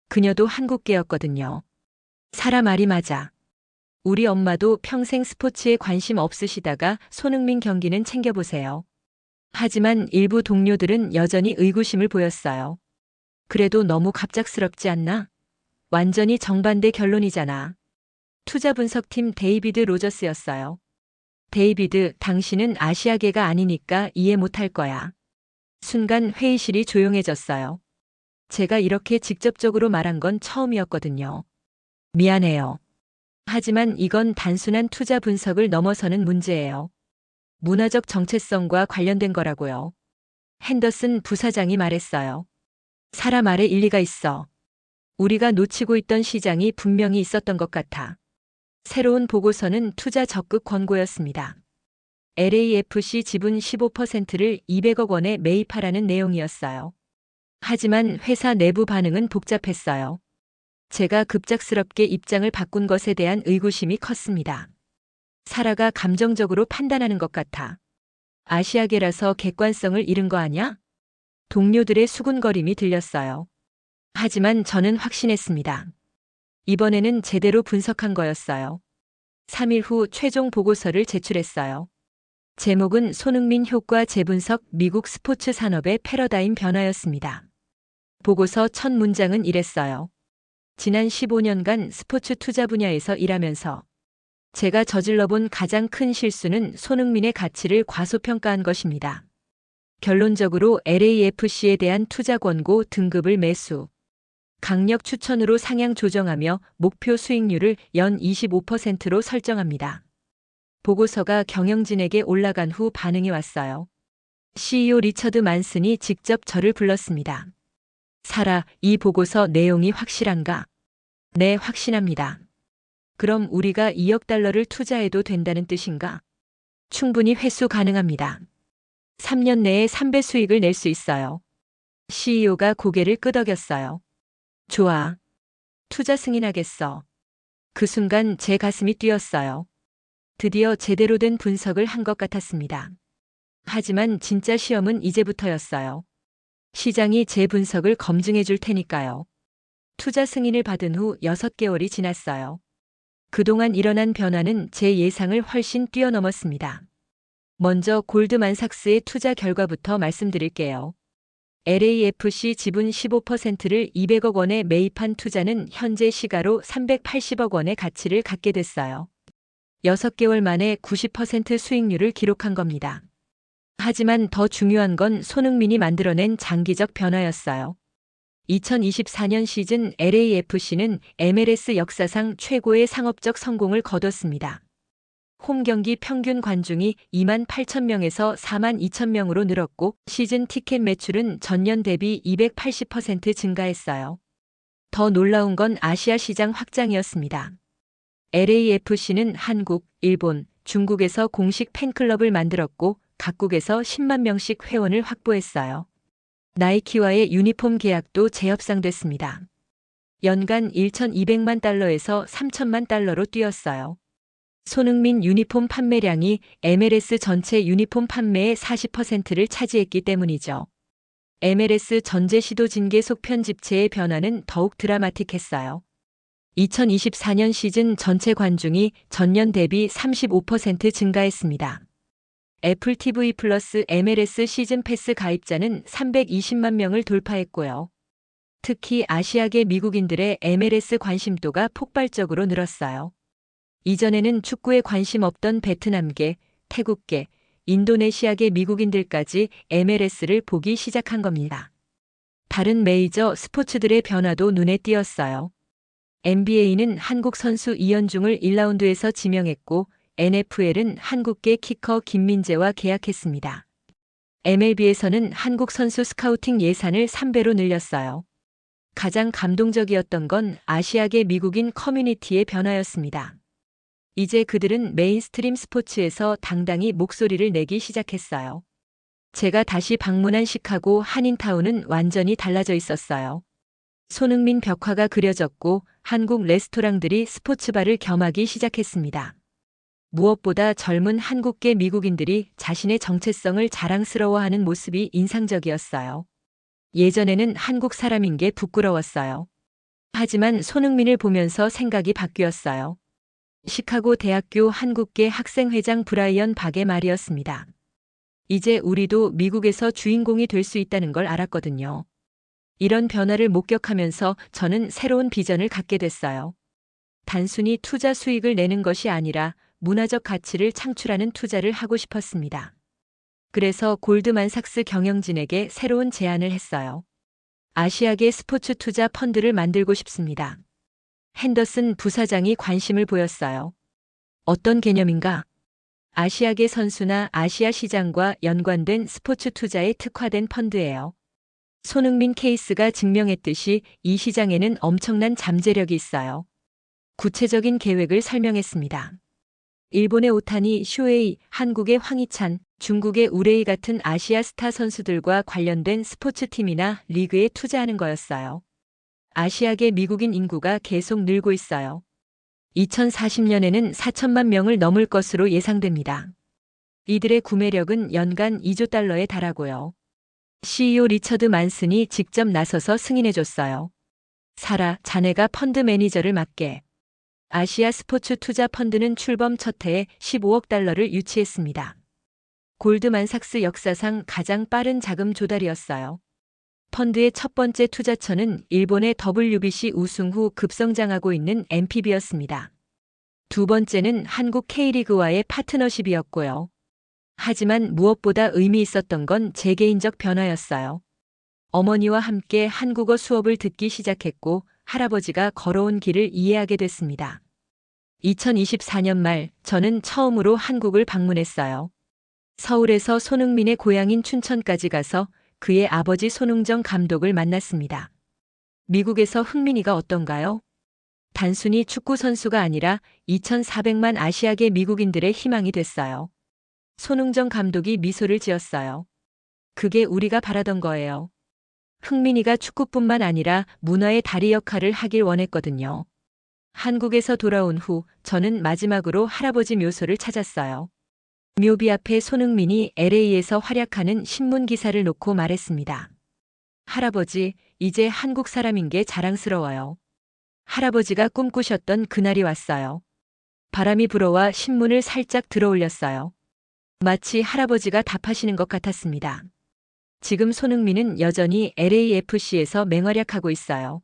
그녀도 한국계였거든요. 사라 말이 맞아. 우리 엄마도 평생 스포츠에 관심 없으시다가 손흥민 경기는 챙겨보세요. 하지만 일부 동료들은 여전히 의구심을 보였어요. 그래도 너무 갑작스럽지 않나? 완전히 정반대 결론이잖아. 투자 분석팀 데이비드 로저스였어요. 데이비드, 당신은 아시아계가 아니니까 이해 못할 거야. 순간 회의실이 조용해졌어요. 제가 이렇게 직접적으로 말한 건 처음이었거든요. 미안해요. 하지만 이건 단순한 투자 분석을 넘어서는 문제예요. 문화적 정체성과 관련된 거라고요. 핸더슨 부사장이 말했어요. 사라 말에 일리가 있어. 우리가 놓치고 있던 시장이 분명히 있었던 것 같아. 새로운 보고서는 투자 적극 권고였습니다. LAFC 지분 15%를 200억 원에 매입하라는 내용이었어요. 하지만 회사 내부 반응은 복잡했어요. 제가 급작스럽게 입장을 바꾼 것에 대한 의구심이 컸습니다. 사라가 감정적으로 판단하는 것 같아. 아시아계라서 객관성을 잃은 거 아냐? 동료들의 수군거림이 들렸어요. 하지만 저는 확신했습니다. 이번에는 제대로 분석한 거였어요. 3일 후 최종 보고서를 제출했어요. 제목은 손흥민 효과 재분석 미국 스포츠 산업의 패러다임 변화였습니다. 보고서 첫 문장은 이랬어요. 지난 15년간 스포츠 투자 분야에서 일하면서 제가 저질러본 가장 큰 실수는 손흥민의 가치를 과소평가한 것입니다. 결론적으로 LAFC에 대한 투자 권고 등급을 매수, 강력 추천으로 상향 조정하며 목표 수익률을 연 25%로 설정합니다. 보고서가 경영진에게 올라간 후 반응이 왔어요. CEO 리처드 만슨이 직접 저를 불렀습니다. 사라, 이 보고서 내용이 확실한가? 네, 확신합니다. 그럼 우리가 2억 달러를 투자해도 된다는 뜻인가? 충분히 회수 가능합니다. 3년 내에 3배 수익을 낼 수 있어요. CEO가 고개를 끄덕였어요. 좋아. 투자 승인하겠어. 그 순간 제 가슴이 뛰었어요. 드디어 제대로 된 분석을 한 것 같았습니다. 하지만 진짜 시험은 이제부터였어요. 시장이 제 분석을 검증해 줄 테니까요. 투자 승인을 받은 후 6개월이 지났어요. 그동안 일어난 변화는 제 예상을 훨씬 뛰어넘었습니다. 먼저 골드만삭스의 투자 결과부터 말씀드릴게요. LAFC 지분 15%를 200억 원에 매입한 투자는 현재 시가로 380억 원의 가치를 갖게 됐어요. 6개월 만에 90% 수익률을 기록한 겁니다. 하지만 더 중요한 건 손흥민이 만들어낸 장기적 변화였어요. 2024년 시즌 LAFC는 MLS 역사상 최고의 상업적 성공을 거뒀습니다. 홈 경기 평균 관중이 2만 8천 명에서 4만 2천 명으로 늘었고 시즌 티켓 매출은 전년 대비 280% 증가했어요. 더 놀라운 건 아시아 시장 확장이었습니다. LAFC는 한국, 일본, 중국에서 공식 팬클럽을 만들었고 각국에서 10만 명씩 회원을 확보했어요. 나이키와의 유니폼 계약도 재협상됐습니다. 연간 1,200만 달러에서 3천만 달러로 뛰었어요. 손흥민 유니폼 판매량이 MLS 전체 유니폼 판매의 40%를 차지했기 때문이죠. MLS 전제 시도 징계 속 편집체의 변화는 더욱 드라마틱했어요. 2024년 시즌 전체 관중이 전년 대비 35% 증가했습니다. 애플 TV 플러스 MLS 시즌 패스 가입자는 320만 명을 돌파했고요. 특히 아시아계 미국인들의 MLS 관심도가 폭발적으로 늘었어요. 이전에는 축구에 관심 없던 베트남계, 태국계, 인도네시아계 미국인들까지 MLS를 보기 시작한 겁니다. 다른 메이저 스포츠들의 변화도 눈에 띄었어요. NBA는 한국 선수 이현중을 1라운드에서 지명했고 NFL은 한국계 키커 김민재와 계약했습니다. MLB에서는 한국 선수 스카우팅 예산을 3배로 늘렸어요. 가장 감동적이었던 건 아시아계 미국인 커뮤니티의 변화였습니다. 이제 그들은 메인스트림 스포츠에서 당당히 목소리를 내기 시작했어요. 제가 다시 방문한 시카고 한인타운은 완전히 달라져 있었어요. 손흥민 벽화가 그려졌고 한국 레스토랑들이 스포츠바를 겸하기 시작했습니다. 무엇보다 젊은 한국계 미국인들이 자신의 정체성을 자랑스러워하는 모습이 인상적이었어요. 예전에는 한국 사람인 게 부끄러웠어요. 하지만 손흥민을 보면서 생각이 바뀌었어요. 시카고 대학교 한국계 학생회장 브라이언 박의 말이었습니다. 이제 우리도 미국에서 주인공이 될 수 있다는 걸 알았거든요. 이런 변화를 목격하면서 저는 새로운 비전을 갖게 됐어요. 단순히 투자 수익을 내는 것이 아니라 문화적 가치를 창출하는 투자를 하고 싶었습니다. 그래서 골드만삭스 경영진에게 새로운 제안을 했어요. 아시아계 스포츠 투자 펀드를 만들고 싶습니다. 핸더슨 부사장이 관심을 보였어요. 어떤 개념인가? 아시아계 선수나 아시아 시장과 연관된 스포츠 투자에 특화된 펀드예요. 손흥민 케이스가 증명했듯이 이 시장에는 엄청난 잠재력이 있어요. 구체적인 계획을 설명했습니다. 일본의 오타니, 쇼헤이, 한국의 황희찬, 중국의 우레이 같은 아시아 스타 선수들과 관련된 스포츠팀이나 리그에 투자하는 거였어요. 아시아계 미국인 인구가 계속 늘고 있어요. 2040년에는 4천만 명을 넘을 것으로 예상됩니다. 이들의 구매력은 연간 2조 달러에 달하고요. CEO 리처드 만슨이 직접 나서서 승인해줬어요. 사라, 자네가 펀드 매니저를 맡게. 아시아 스포츠 투자 펀드는 출범 첫 해에 15억 달러를 유치했습니다. 골드만삭스 역사상 가장 빠른 자금 조달이었어요. 펀드의 첫 번째 투자처는 일본의 WBC 우승 후 급성장하고 있는 NPB였습니다. 두 번째는 한국 K리그와의 파트너십이었고요. 하지만 무엇보다 의미 있었던 건 제 개인적 변화였어요. 어머니와 함께 한국어 수업을 듣기 시작했고 할아버지가 걸어온 길을 이해하게 됐습니다. 2024년 말 저는 처음으로 한국을 방문했어요. 서울에서 손흥민의 고향인 춘천까지 가서 그의 아버지 손흥정 감독을 만났습니다. 미국에서 흥민이가 어떤가요? 단순히 축구 선수가 아니라 2,400만 아시아계 미국인들의 희망이 됐어요. 손흥정 감독이 미소를 지었어요. 그게 우리가 바라던 거예요. 흥민이가 축구뿐만 아니라 문화의 다리 역할을 하길 원했거든요. 한국에서 돌아온 후 저는 마지막으로 할아버지 묘소를 찾았어요. 묘비 앞에 손흥민이 LA에서 활약하는 신문 기사를 놓고 말했습니다. 할아버지, 이제 한국 사람인 게 자랑스러워요. 할아버지가 꿈꾸셨던 그날이 왔어요. 바람이 불어와 신문을 살짝 들어올렸어요. 마치 할아버지가 답하시는 것 같았습니다. 지금 손흥민은 여전히 LAFC에서 맹활약하고 있어요.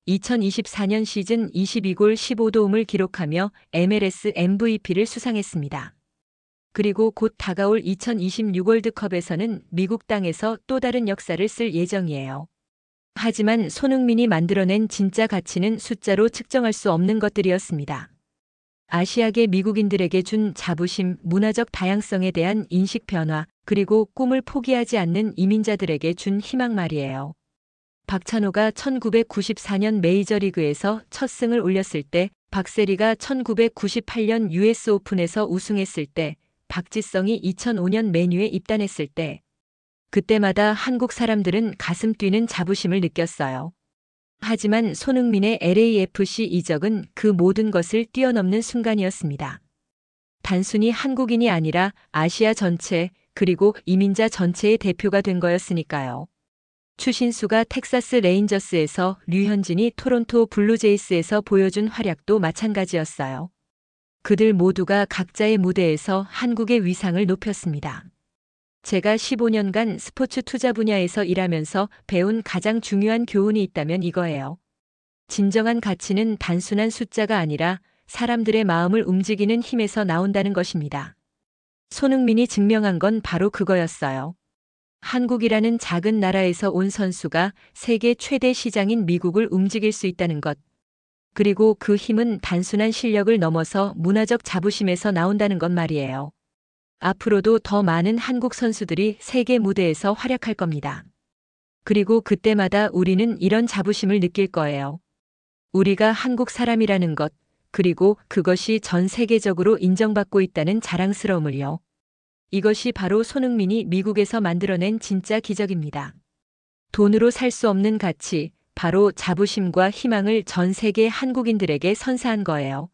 2024년 시즌 22골 15도움을 기록하며 MLS MVP를 수상했습니다. 그리고 곧 다가올 2026 월드컵에서는 미국 땅에서 또 다른 역사를 쓸 예정이에요. 하지만 손흥민이 만들어낸 진짜 가치는 숫자로 측정할 수 없는 것들이었습니다. 아시아계 미국인들에게 준 자부심, 문화적 다양성에 대한 인식 변화, 그리고 꿈을 포기하지 않는 이민자들에게 준 희망 말이에요. 박찬호가 1994년 메이저리그에서 첫 승을 올렸을 때, 박세리가 1998년 US 오픈에서 우승했을 때, 박지성이 2005년 맨유에 입단했을 때, 그때마다 한국 사람들은 가슴 뛰는 자부심을 느꼈어요. 하지만 손흥민의 LAFC 이적은 그 모든 것을 뛰어넘는 순간이었습니다. 단순히 한국인이 아니라 아시아 전체, 그리고 이민자 전체의 대표가 된 거였으니까요. 추신수가 텍사스 레인저스에서, 류현진이 토론토 블루제이스에서 보여준 활약도 마찬가지였어요. 그들 모두가 각자의 무대에서 한국의 위상을 높였습니다. 제가 15년간 스포츠 투자 분야에서 일하면서 배운 가장 중요한 교훈이 있다면 이거예요. 진정한 가치는 단순한 숫자가 아니라 사람들의 마음을 움직이는 힘에서 나온다는 것입니다. 손흥민이 증명한 건 바로 그거였어요. 한국이라는 작은 나라에서 온 선수가 세계 최대 시장인 미국을 움직일 수 있다는 것. 그리고 그 힘은 단순한 실력을 넘어서 문화적 자부심에서 나온다는 것 말이에요. 앞으로도 더 많은 한국 선수들이 세계 무대에서 활약할 겁니다. 그리고 그때마다 우리는 이런 자부심을 느낄 거예요. 우리가 한국 사람이라는 것, 그리고 그것이 전 세계적으로 인정받고 있다는 자랑스러움을요. 이것이 바로 손흥민이 미국에서 만들어낸 진짜 기적입니다. 돈으로 살 수 없는 가치, 바로 자부심과 희망을 전 세계 한국인들에게 선사한 거예요.